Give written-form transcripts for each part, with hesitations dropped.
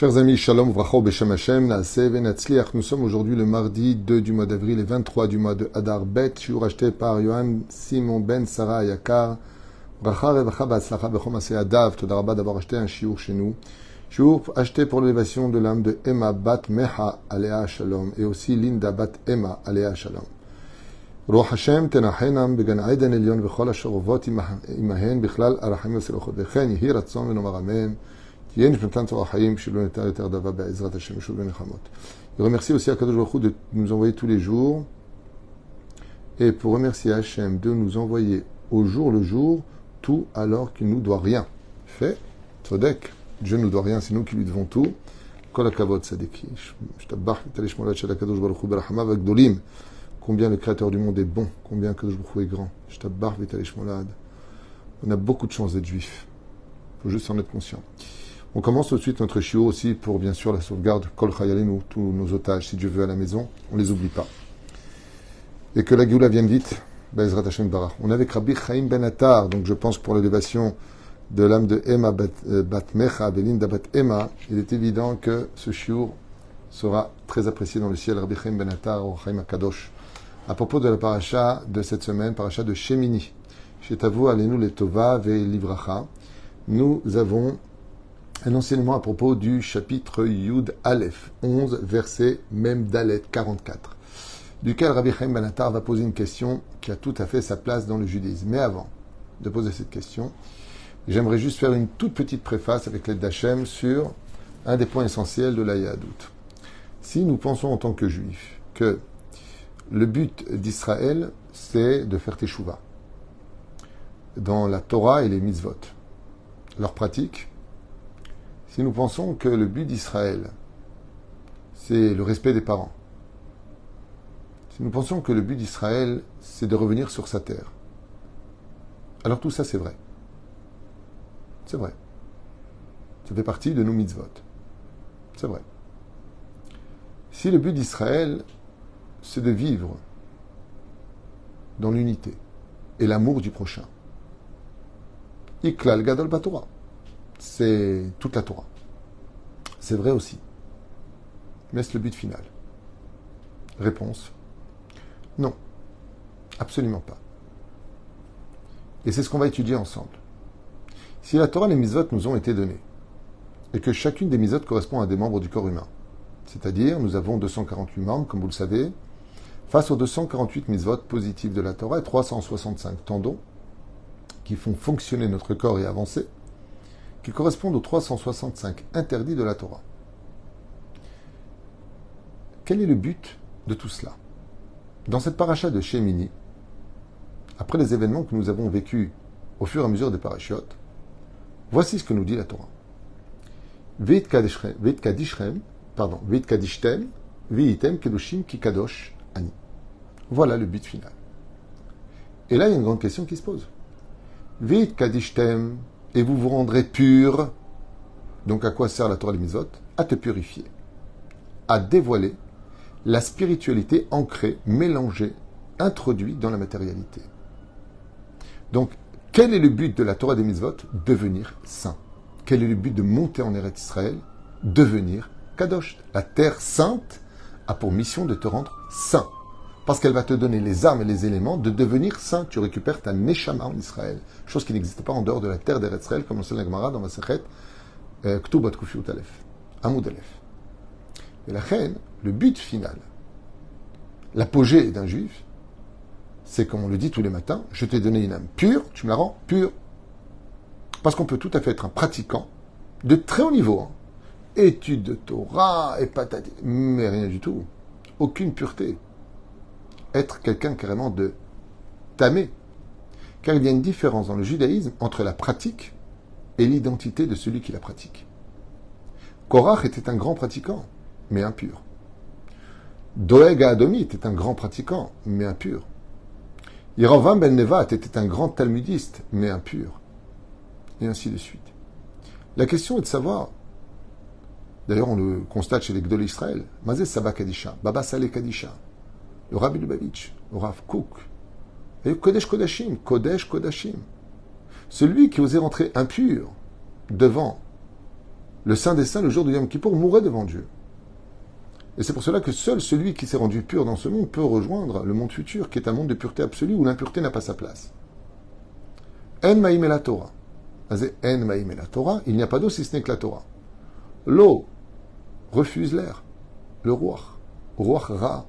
Chers amis, Shalom, Vracho, Beshem Hashem, Naaseh, Venatzliach. Nous sommes aujourd'hui le mardi 2 du mois d'avril et 23 du mois de Adar Bet. Shiur acheté par Yohan Simon Ben Sarah Ayakar. Bracha, Revacha, Ba'atzlacha, Bechom Aseh Adav. Todarabah d'avoir acheté un shiur chez nous. Shiur acheté pour l'élévation de l'âme de Emma Bat Meha Alea Shalom et aussi Linda Bat Emma Alea Shalom. Ruach Hashem tenachenam began Eden Elyon v'chol asharovot imahen bichlal arachim v'selochot v'chen yehi ratzon v'nomar amen. Il remercie aussi Akadosh Baruch Hu de nous envoyer tous les jours. Et pour remercier Hachem de nous envoyer au jour le jour, tout alors qu'il ne nous doit rien. Fait, Tzodek, Dieu ne nous doit rien, c'est nous qui lui devons tout. Kol hakavod tzadiki. Combien le Créateur du monde est bon, combien Akadosh Baruch Hu est grand. On a beaucoup de chance d'être juif. Il faut juste en être conscient. On commence tout de suite notre shiur aussi pour bien sûr la sauvegarde Kol Chayalinu, tous nos otages, si Dieu veut, à la maison, on ne les oublie pas. Et que la Géoula vienne vite, Be'ezrat Hashem Barach. On est avec Rabbi Chaim Ben Attar, donc je pense que pour l'élévation de l'âme de Emma Bat Mecha, Belinda Bat Emma, il est évident que ce shiur sera très apprécié dans le ciel. Rabbi Chaim Ben Attar, ou Chaim Akadosh. À propos de la paracha de cette semaine, paracha de Shemini, Shetavu Alenu Letova Ve'Livracha, nous avons un enseignement à propos du chapitre Yud Aleph, 11, verset Mem Dalet 44, duquel Rabbi Chaim Ben Attar va poser une question qui a tout à fait sa place dans le judaïsme. Mais avant de poser cette question, j'aimerais juste faire une toute petite préface avec l'aide d'Hachem sur un des points essentiels de la Yahadout. Si nous pensons en tant que juifs que le but d'Israël, c'est de faire Teshuvah dans la Torah et les mitzvot, leur pratique, si nous pensons que le but d'Israël, c'est le respect des parents, si nous pensons que le but d'Israël, c'est de revenir sur sa terre, alors tout ça, c'est vrai. C'est vrai. Ça fait partie de nos mitzvot. C'est vrai. Si le but d'Israël, c'est de vivre dans l'unité et l'amour du prochain, Iklal Gadol Batorah, c'est toute la Torah. C'est vrai aussi. Mais est-ce le but final? Réponse: non. Absolument pas. Et c'est ce qu'on va étudier ensemble. Si la Torah et les mitzvot nous ont été données, et que chacune des mitzvot correspond à des membres du corps humain, c'est-à-dire nous avons 248 membres, comme vous le savez, face aux 248 mitzvot positifs de la Torah et 365 tendons qui font fonctionner notre corps et avancer, qui correspondent aux 365 interdits de la Torah. Quel est le but de tout cela? Dans cette paracha de Shemini, après les événements que nous avons vécus au fur et à mesure des parachiotes, voici ce que nous dit la Torah. Veit kadishtem, viitem kedushim ki kadosh ani. Voilà le but final. Et là, il y a une grande question qui se pose. Veit kadishtem, et vous vous rendrez pur. Donc à quoi sert la Torah des mitzvot? À te purifier, à dévoiler la spiritualité ancrée, mélangée, introduite dans la matérialité. Donc, quel est le but de la Torah des mitzvot? Devenir saint. Quel est le but de monter en Eretz Israël? Devenir kadosh. La terre sainte a pour mission de te rendre saint. Parce qu'elle va te donner les armes et les éléments de devenir saint. Tu récupères ta neshama en Israël. Chose qui n'existe pas en dehors de la terre d'Eretz Israël, comme l'enseigne la Gemara dans Masechet Ktubot Kufiut Aleph, Amoud Aleph. Et la reine, le but final, l'apogée d'un juif, c'est comme on le dit tous les matins, je t'ai donné une âme pure, tu me la rends pure. Parce qu'on peut tout à fait être un pratiquant de très haut niveau, étude de Torah et patati, mais rien du tout, aucune pureté. Être quelqu'un carrément de tamé. Car il y a une différence dans le judaïsme entre la pratique et l'identité de celui qui la pratique. Korach était un grand pratiquant, mais impur. Doeg Adomi était un grand pratiquant, mais impur. Yerovam ben Nevat était un grand talmudiste, mais impur. Et ainsi de suite. La question est de savoir, d'ailleurs on le constate chez les Gdol Israël, Mazé Saba Kadisha, Baba Saleh Kadisha, le Rabbi Lubavitch, le Rav Kook, et Kodesh Kodashim, Kodesh Kodashim. Celui qui osait rentrer impur devant le Saint des Saints, le jour de Yom Kippour, mourait devant Dieu. Et c'est pour cela que seul celui qui s'est rendu pur dans ce monde peut rejoindre le monde futur, qui est un monde de pureté absolue, où l'impureté n'a pas sa place. En maïm et la Torah. En maïm et la Torah, il n'y a pas d'eau si ce n'est que la Torah. L'eau refuse l'air. Le ruach ra.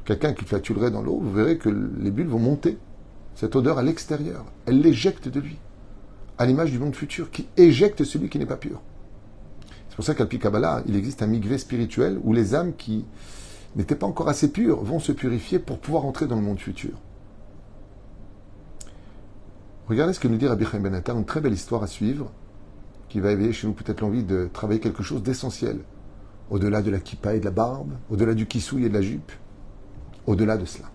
Quelqu'un qui flatulerait dans l'eau, vous verrez que les bulles vont monter. Cette odeur à l'extérieur, elle l'éjecte de lui. À l'image du monde futur, qui éjecte celui qui n'est pas pur. C'est pour ça qu'à Kabbalah, il existe un mikvé spirituel où les âmes qui n'étaient pas encore assez pures vont se purifier pour pouvoir entrer dans le monde futur. Regardez ce que nous dit Rabbi Chaim Ben Attar, une très belle histoire à suivre, qui va éveiller chez nous peut-être l'envie de travailler quelque chose d'essentiel, au-delà de la kippa et de la barbe, au-delà du kissouille et de la jupe, au-delà de cela.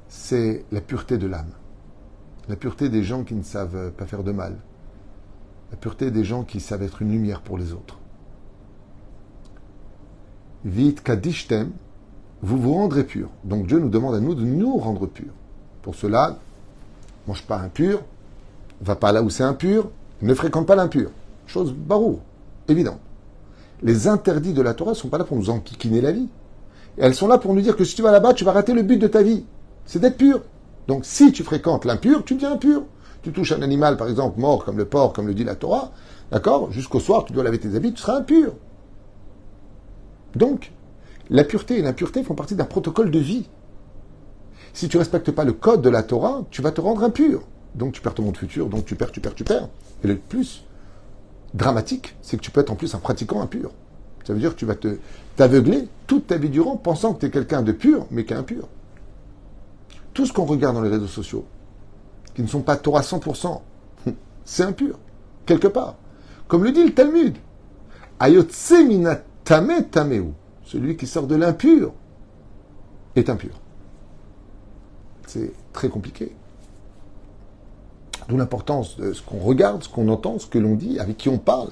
C'est la pureté de l'âme, la pureté des gens qui ne savent pas faire de mal, la pureté des gens qui savent être une lumière pour les autres. Vit kadishtem, vous vous rendrez purs. Donc Dieu nous demande à nous de nous rendre purs. Pour cela, mange pas impur, va pas là où c'est impur, ne fréquente pas l'impur. Chose barou, évidente. Les interdits de la Torah ne sont pas là pour nous enquiquiner la vie. Et elles sont là pour nous dire que si tu vas là-bas, tu vas rater le but de ta vie. C'est d'être pur. Donc si tu fréquentes l'impur, tu deviens impur. Tu touches un animal, par exemple, mort, comme le porc, comme le dit la Torah, d'accord? Jusqu'au soir, tu dois laver tes habits, tu seras impur. Donc, la pureté et l'impureté font partie d'un protocole de vie. Si tu ne respectes pas le code de la Torah, tu vas te rendre impur. Donc tu perds ton monde futur, donc tu perds. Et le plus dramatique, c'est que tu peux être en plus un pratiquant impur. Ça veut dire que tu vas t'aveugler toute ta vie durant, pensant que tu es quelqu'un de pur, mais qui est impur. Tout ce qu'on regarde dans les réseaux sociaux, qui ne sont pas Torah 100%, c'est impur, quelque part. Comme le dit le Talmud, Ayotse mina tame tameu, celui qui sort de l'impur est impur. C'est très compliqué. D'où l'importance de ce qu'on regarde, ce qu'on entend, ce que l'on dit, avec qui on parle,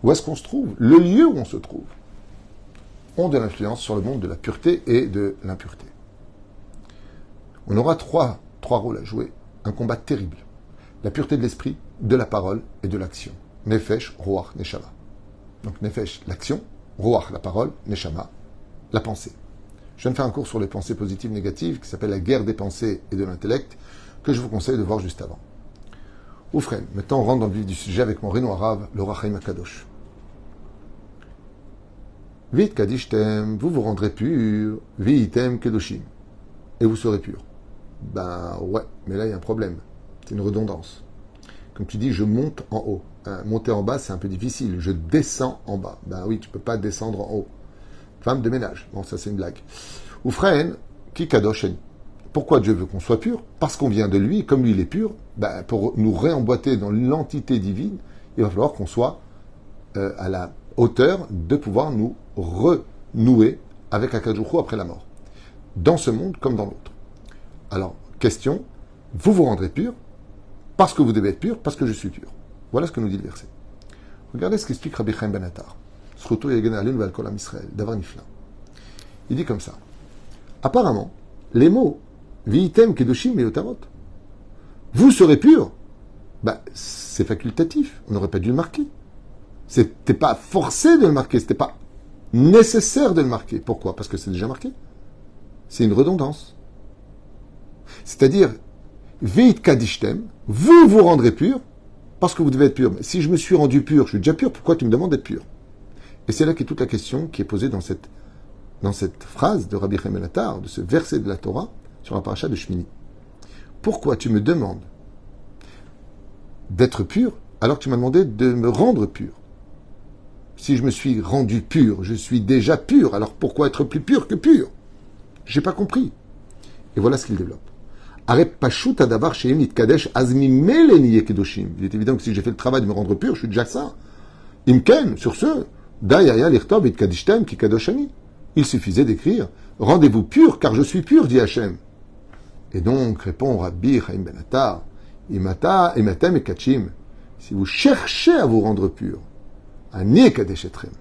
où est-ce qu'on se trouve, le lieu où on se trouve, ont de l'influence sur le monde de la pureté et de l'impureté. On aura trois rôles à jouer. Un combat terrible. La pureté de l'esprit, de la parole et de l'action. Nefesh, Ruach, Neshama. Donc Nefesh, l'action, Ruach, la parole, Neshama, la pensée. Je viens de faire un cours sur les pensées positives et négatives qui s'appelle la guerre des pensées et de l'intellect, que je vous conseille de voir juste avant. Oufren, maintenant on rentre dans le vif du sujet avec mon Réno arabe, le Rachaim Akadosh. Vit kadishtem, vous vous rendrez pur, viitem kedoshim, et vous serez pur. Ben ouais, mais là il y a un problème. C'est une redondance. Comme tu dis, je monte en haut. Monter en bas, c'est un peu difficile. Je descends en bas. Ben oui, tu peux pas descendre en haut. Femme de ménage. Bon, ça c'est une blague. Oufren, ki kadoshen. Pourquoi Dieu veut qu'on soit pur? Parce qu'on vient de lui, comme lui il est pur, ben, pour nous réemboîter dans l'entité divine, il va falloir qu'on soit à la hauteur de pouvoir nous renouer avec Akadosh Hu après la mort. Dans ce monde comme dans l'autre. Alors, question, vous vous rendrez pur, parce que vous devez être pur, parce que je suis pur. Voilà ce que nous dit le verset. Regardez ce qu'explique Rabbi Chaim Ben Attar. Il dit comme ça. Apparemment, les mots Viitem Kedoshim et Otamot, vous serez pur, ben, c'est facultatif. On n'aurait pas dû le marquer. C'était pas forcé de le marquer, c'était pas nécessaire de le marquer. Pourquoi? Parce que c'est déjà marqué. C'est une redondance. C'est-à-dire, Veit Kadishtem, vous vous rendrez pur, parce que vous devez être pur. Mais si je me suis rendu pur, je suis déjà pur, pourquoi tu me demandes d'être pur? Et c'est là qu'est toute la question qui est posée dans cette phrase de Rabbi Chaim Ben Attar, de ce verset de la Torah, sur la paracha de Shmini. Pourquoi tu me demandes d'être pur, alors que tu m'as demandé de me rendre pur? Si je me suis rendu pur, je suis déjà pur, alors pourquoi être plus pur que pur? J'ai pas compris. Et voilà ce qu'il développe. Il est évident que si j'ai fait le travail de me rendre pur, je suis déjà ça. Imken, sur ce, il suffisait d'écrire « Rendez-vous pur, car je suis pur, dit Hachem ». Et donc, répond Rabbi Chaim Ben Attar, « Imata ematem ekachim » si vous cherchez à vous rendre pur, « Ani kadeshetrem ».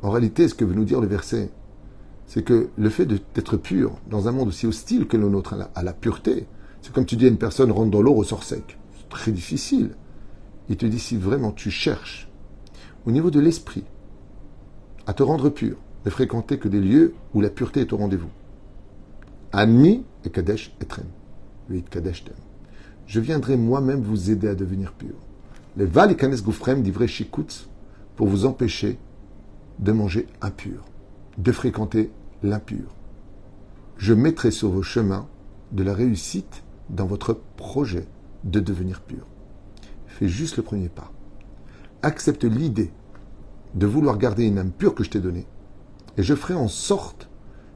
En réalité, ce que veut nous dire le verset, c'est que le fait d'être pur dans un monde aussi hostile que le nôtre à la pureté, c'est comme tu dis à une personne, rentre dans l'eau, ressort sec. C'est très difficile. Il te dit, si vraiment tu cherches, au niveau de l'esprit, à te rendre pur, ne fréquenter que des lieux où la pureté est au rendez-vous. Ani et Kadesh etrem. Oui, Kadesh tem. Je viendrai moi-même vous aider à devenir pur. Les val et kanes goufrem d'ivrei shikutz pour vous empêcher de manger impur, de fréquenter l'impur. Je mettrai sur vos chemins de la réussite dans votre projet de devenir pur. Fais juste le premier pas. Accepte l'idée de vouloir garder une âme pure que je t'ai donnée et je ferai en sorte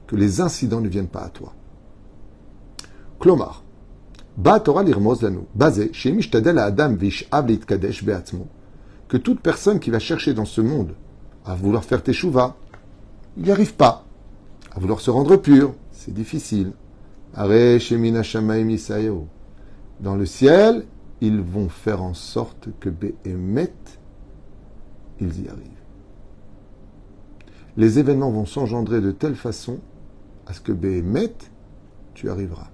que les incidents ne viennent pas à toi. Klomar, Ba Torah l'irmoz lanu, basé chez Mishtadel à Adam Vish'ab Leitkadesh Beatzmo, que toute personne qui va chercher dans ce monde à vouloir faire teshuva, il n'y arrive pas. À vouloir se rendre pur, c'est difficile. Are Shemina Shamaim Yisayeo. Dans le ciel, ils vont faire en sorte que Be'emet, ils y arrivent. Les événements vont s'engendrer de telle façon à ce que Be'emet, tu arriveras.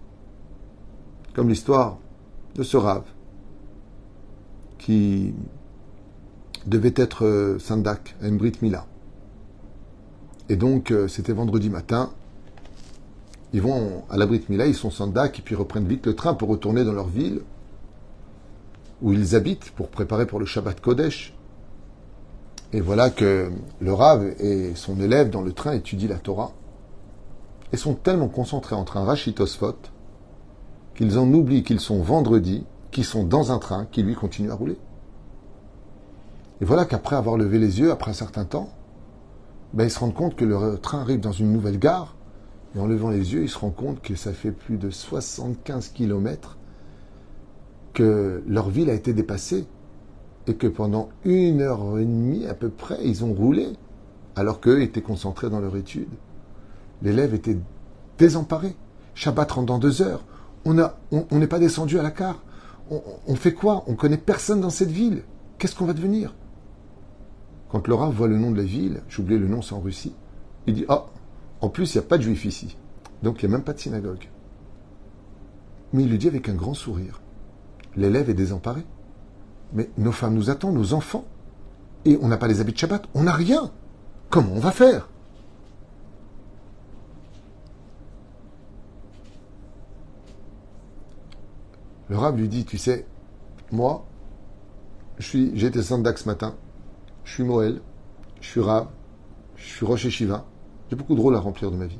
Comme l'histoire de ce Rav qui devait être Sandak à une Brit Mila. Et donc, c'était vendredi matin. Ils vont à la Brit Mila, ils sont Sandak, et puis reprennent vite le train pour retourner dans leur ville où ils habitent pour préparer pour le Shabbat Kodesh. Et voilà que le Rav et son élève dans le train étudient la Torah et sont tellement concentrés entre un Rashi Tosfot qu'ils en oublient qu'ils sont vendredi, qu'ils sont dans un train qui lui continue à rouler. Et voilà qu'après avoir levé les yeux, après un certain temps, ils se rendent compte que le train arrive dans une nouvelle gare, et en levant les yeux, ils se rendent compte que ça fait plus de 75 kilomètres que leur ville a été dépassée, et que pendant 1h30 à peu près, ils ont roulé, alors qu'eux étaient concentrés dans leur étude. L'élève était désemparé. Shabbat rentre dans 2 heures. On n'est pas descendu à la gare. On fait quoi? On connaît personne dans cette ville. Qu'est-ce qu'on va devenir? Quand le Rav voit le nom de la ville, j'ai oublié le nom, c'est en Russie, il dit, en plus, il n'y a pas de juifs ici. Donc, il n'y a même pas de synagogue. Mais il le dit avec un grand sourire. L'élève est désemparé. Mais nos femmes nous attendent, nos enfants. Et on n'a pas les habits de Shabbat. On n'a rien. Comment on va faire? Le Rav lui dit, tu sais, moi, j'ai été Sandak ce matin, je suis Moël, je suis Rav, je suis Rosh Yeshiva, j'ai beaucoup de rôles à remplir de ma vie.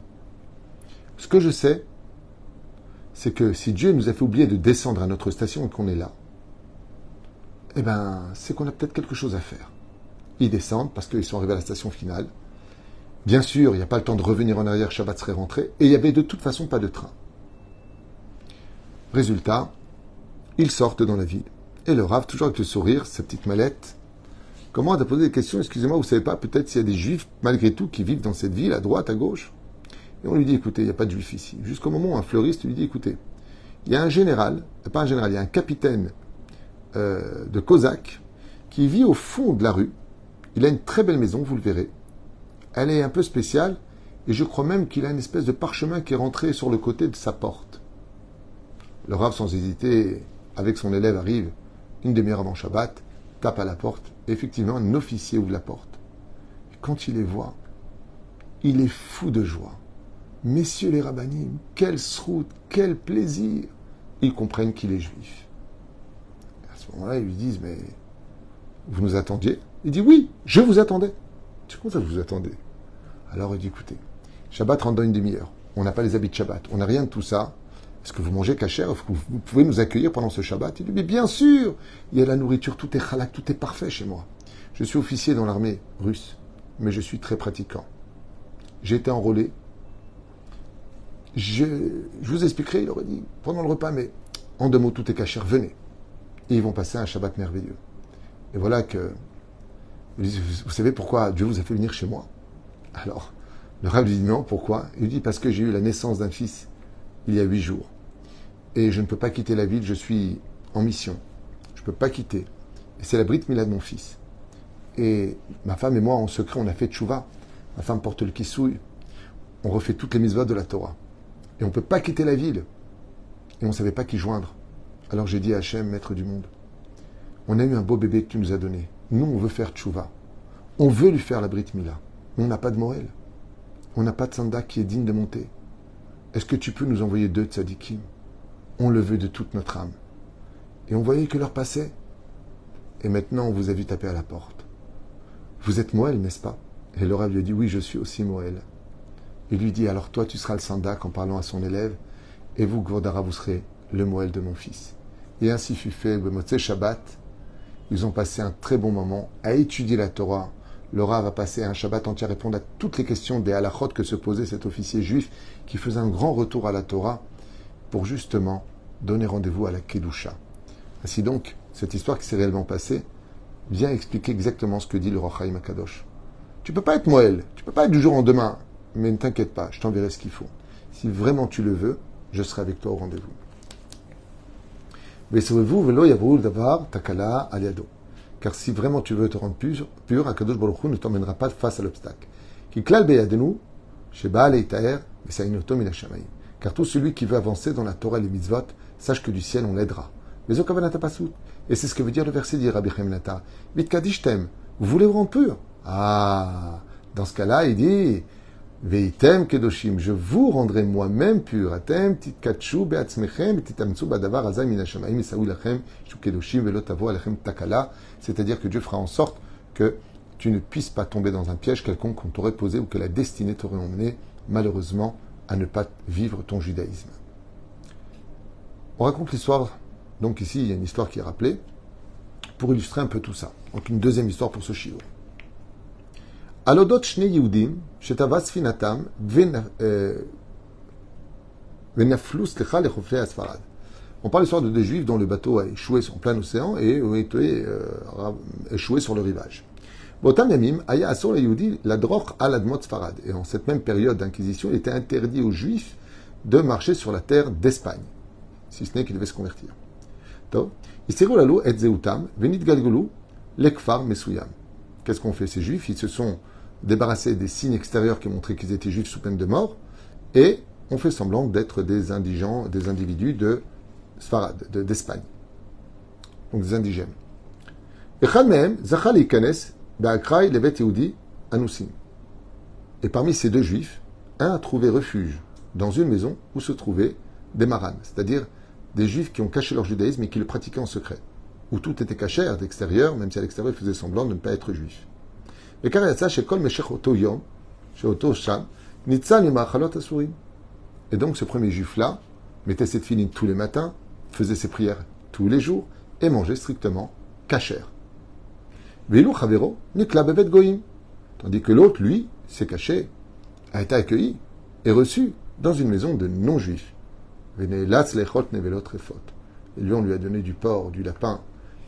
Ce que je sais, c'est que si Dieu nous a fait oublier de descendre à notre station et qu'on est là, c'est qu'on a peut-être quelque chose à faire. Ils descendent parce qu'ils sont arrivés à la station finale. Bien sûr, il n'y a pas le temps de revenir en arrière, Shabbat serait rentré, et il n'y avait de toute façon pas de train. Résultat, ils sortent dans la ville. Et le Rav, toujours avec le sourire, sa petite mallette, commence à poser des questions. Excusez-moi, vous ne savez pas, peut-être s'il y a des juifs, malgré tout, qui vivent dans cette ville, à droite, à gauche. Et on lui dit, écoutez, il n'y a pas de juifs ici. Jusqu'au moment où un fleuriste lui dit, écoutez, il y a un général, pas un général, il y a un capitaine de Cosaque qui vit au fond de la rue. Il a une très belle maison, vous le verrez. Elle est un peu spéciale, et je crois même qu'il a une espèce de parchemin qui est rentré sur le côté de sa porte. Le Rav, sans hésiter, avec son élève, arrive une demi-heure avant Shabbat, tape à la porte, et effectivement, un officier ouvre la porte. Et quand il les voit, il est fou de joie. Messieurs les rabbinim, quel srout, quel plaisir! Ils comprennent qu'il est juif. À ce moment-là, ils lui disent, mais vous nous attendiez? Il dit, oui, je vous attendais. Comment ça, vous attendez? Alors il dit, écoutez, Shabbat rentre dans une demi-heure. On n'a pas les habits de Shabbat. On n'a rien de tout ça. Est-ce que vous mangez kasher? Est-ce que vous pouvez nous accueillir pendant ce Shabbat? Il dit, mais bien sûr! Il y a la nourriture, tout est halak, tout est parfait chez moi. Je suis officier dans l'armée russe, mais je suis très pratiquant. J'ai été enrôlé. Je vous expliquerai, il aurait dit, pendant le repas, mais en 2 mots, tout est kasher, venez. Et ils vont passer un Shabbat merveilleux. Et voilà que, vous savez pourquoi Dieu vous a fait venir chez moi? Alors, le Rav lui dit, non, pourquoi? Il lui dit, parce que j'ai eu la naissance d'un fils il y a 8 jours. Et je ne peux pas quitter la ville, je suis en mission. Je ne peux pas quitter. Et c'est la Brit Mila de mon fils. Et ma femme et moi, en secret, on a fait tchouva. Ma femme porte le kissouille. On refait toutes les mitzvot de la Torah. Et on ne peut pas quitter la ville. Et on ne savait pas qui joindre. Alors j'ai dit à Hachem, maître du monde, On a eu un beau bébé que tu nous as donné. Nous, on veut faire tchouva. On veut lui faire la Brit Mila. Mais on n'a pas de Moël. On n'a pas de Sanda qui est digne de monter. Est-ce que tu peux nous envoyer 2 tzadikim? On le veut de toute notre âme. Et on voyait que l'heure passait. Et maintenant, on vous a vu taper à la porte. Vous êtes Moël, n'est-ce pas? Et le Rav lui a dit, oui, je suis aussi Moël. Il lui dit, alors toi, tu seras le Sandak en parlant à son élève, et vous, Gvodara, vous serez le Moël de mon fils. Et ainsi fut fait, Motzei Shabbat. Ils ont passé un très bon moment à étudier la Torah. Le Rav a passé un Shabbat entier à répondre à toutes les questions des halachot que se posait cet officier juif qui faisait un grand retour à la Torah pour justement donner rendez-vous à la Kedusha. Ainsi donc, cette histoire qui s'est réellement passée vient expliquer exactement ce que dit le Roi Chaim HaKadosh. Tu peux pas être Moël, tu peux pas être du jour au lendemain, mais ne t'inquiète pas, je t'enverrai ce qu'il faut. Si vraiment tu le veux, je serai avec toi au rendez-vous. Car si vraiment tu veux te rendre pur, HaKadosh Baruch Hu ne t'emmènera pas face à l'obstacle. Car tout celui qui veut avancer dans la Torah et les mitzvot, sache que du ciel on l'aidera. Et c'est ce que veut dire le verset dit Rabbi Chaim Nata. Vitkadishtem, vous voulez vous rendre pur? Ah, dans ce cas-là, il dit Veitem kedoshim, je vous rendrai moi-même pur. Atem titkatshu beatzmechem titamtsu badavar azay min hashamayim isaou lachem shu kedoshim velo tavo alechem takala. C'est-à-dire que Dieu fera en sorte que tu ne puisses pas tomber dans un piège quelconque qu'on t'aurait posé ou que la destinée t'aurait emmené, malheureusement, à ne pas vivre ton judaïsme. On raconte l'histoire, donc ici il y a une histoire qui est rappelée, pour illustrer un peu tout ça. Donc une deuxième histoire pour ce shiur. Alodot shne Yehudim, shetava sfinatam, venaflou slecha lechoflei asfarad. On parle l'histoire de deux juifs dont le bateau a échoué en plein océan et a été échoué sur le rivage. Botam yamim aya asor le Yehudi ladroch al admot sfarad. Et en cette même période d'inquisition, il était interdit aux juifs de marcher sur la terre d'Espagne, si ce n'est qu'ils devaient se convertir. Qu'est-ce qu'on fait? Ces juifs, ils se sont débarrassés des signes extérieurs qui montraient qu'ils étaient juifs sous peine de mort et on fait semblant d'être des indigents, des individus de Sfarad, d'Espagne. Donc des indigènes. Et parmi ces deux juifs, un a trouvé refuge dans une maison où se trouvaient des maranes, c'est-à-dire des juifs qui ont caché leur judaïsme et qui le pratiquaient en secret, où tout était caché à l'extérieur, même si à l'extérieur ils faisaient semblant de ne pas être juifs. Et donc ce premier juif-là mettait cette filine tous les matins, faisait ses prières tous les jours et mangeait strictement kasher. Tandis que l'autre, lui, s'est caché, a été accueilli et reçu dans une maison de non-juifs. Et lui, on lui a donné du porc, du lapin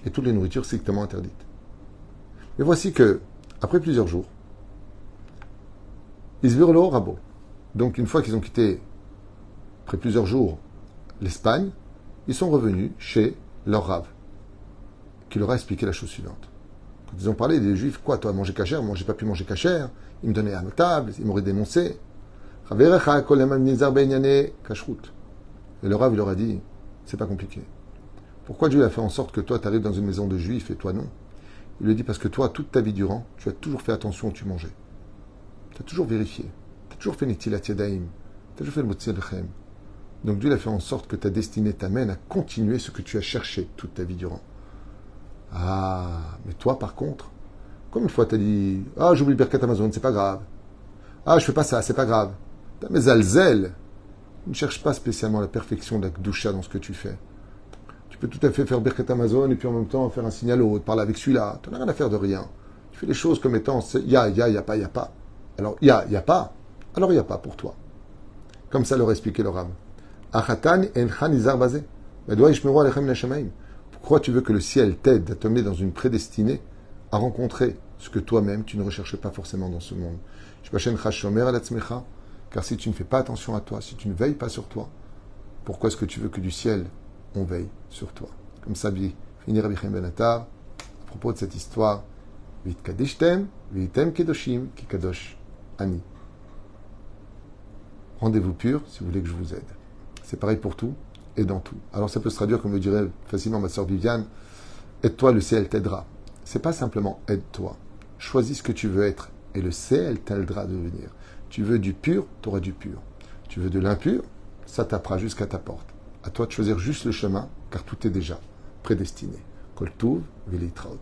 et toutes les nourritures strictement interdites. Et voici que, après plusieurs jours, Isvirlo Rabo, donc une fois qu'ils ont quitté, après plusieurs jours, l'Espagne, ils sont revenus chez leur Rav, qui leur a expliqué la chose suivante. Quand ils ont parlé des Juifs, quoi, toi, manger cachère, moi j'ai pas pu manger cachère, ils me donnaient à notable, ils m'auraient dénoncé. Et le Rav leur a dit, c'est pas compliqué. Pourquoi Dieu a fait en sorte que toi, tu arrives dans une maison de Juifs et toi non? Il lui dit parce que toi, toute ta vie durant, tu as toujours fait attention où tu mangeais. Tu as toujours vérifié. Tu as toujours fait Netilat Yadayim. Tu as toujours fait le Motzi Lechem. Donc Dieu a fait en sorte que ta destinée t'amène à continuer ce que tu as cherché toute ta vie durant. Ah, mais toi par contre, comme une fois tu as dit, ah j'oublie Birkat Amazon, c'est pas grave. Ah je fais pas ça, c'est pas grave. Mais Zalzel, ne cherche pas spécialement la perfection de la Kedusha dans ce que tu fais. Tu peux tout à fait faire Birkat Amazon et puis en même temps faire un signal au haut, parler avec celui-là. Tu n'as rien à faire de rien. Tu fais les choses comme étant il y a pas, il y a pas. Alors il y a pas, alors il n'y a pas pour toi. Comme ça leur expliquait le Rav. Pourquoi tu veux que le ciel t'aide à te mettre dans une prédestinée à rencontrer ce que toi-même tu ne recherches pas forcément dans ce monde? Car si tu ne fais pas attention à toi, si tu ne veilles pas sur toi, pourquoi est-ce que tu veux que du ciel on veille sur toi? Comme ça, finir Rabbi Chaim Ben Attar, à propos de cette histoire, Vitkadishtem, Vitem Kedoshim, Kikadosh Ani. Rendez-vous pur si vous voulez que je vous aide. C'est pareil pour tout et dans tout. Alors ça peut se traduire, comme le dirait facilement ma sœur Viviane, Aide-toi, le ciel t'aidera. C'est pas simplement aide-toi. Choisis ce que tu veux être et le ciel t'aidera à devenir. Tu veux du pur, tu auras du pur. Tu veux de l'impur, ça tapera jusqu'à ta porte. À toi de choisir juste le chemin, car tout est déjà prédestiné. Kol Tuv, V'Leitraot.